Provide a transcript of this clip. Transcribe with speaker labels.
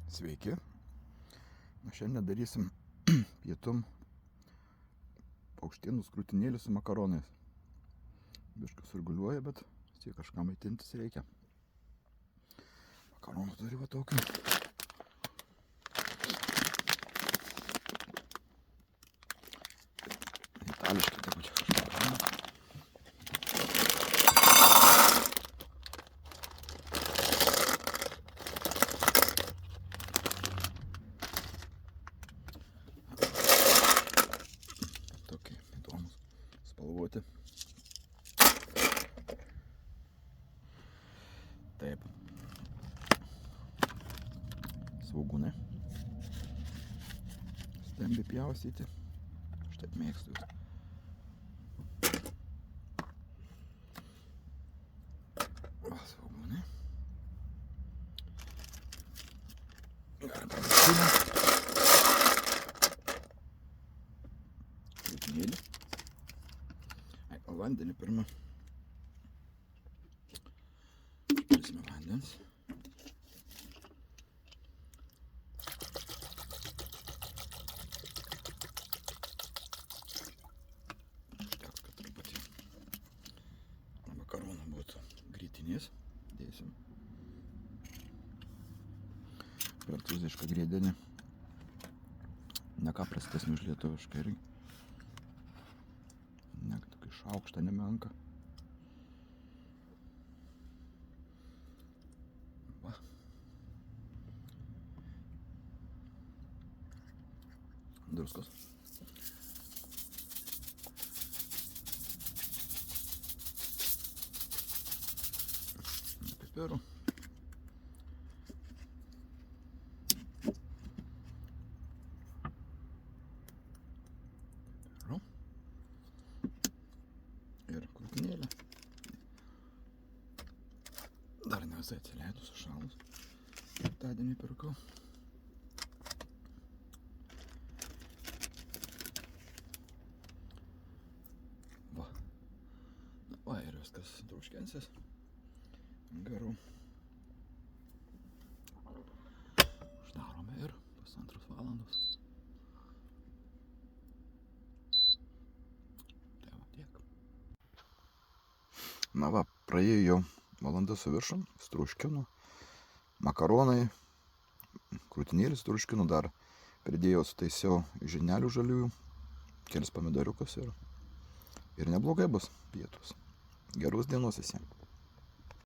Speaker 1: Sveiki. Šiandien darysim pietum paukštienus krūtinėlį su makaronais. Biškas surguliuoja, bet vis tiek kažką maitintis reikia. Makaronų turiu va tokių. Itališkai taip pat kažką. Tokie įdomus spalvoti. Taip. Svogūnai. Stambiai pjaustyti. Aš taip mėgstu jūs. Svogūnai. Garbanzėlė. Krūtinėlį. Vandenį pirmą. Prisime vandens. Užteks, kad truputį makaronų būtų grietinės. Dėsim. Prancūzišką grietinę. Ne ką prastesnį už lietuvišką irgi. Ne, tokį šaukštą nemenka. Va. Druskos. Pipirų. Ir krūtinėlę. Dar ne visai atsileidus, sušalus. Penktadienį pirkau. Va. Va ir viskas druškensis. Geru. Uždarome ir 1,5 valandos. Tai va tiek. Na va, praėjo jau valanda su viršum, struškinu, makaronai, krūtinėlis struškinu, dar pridėjau, sutaisiau žirnelių žaliųjų, kelis pomidoriukus ir neblogai bus pietus. Geros dienos visiems.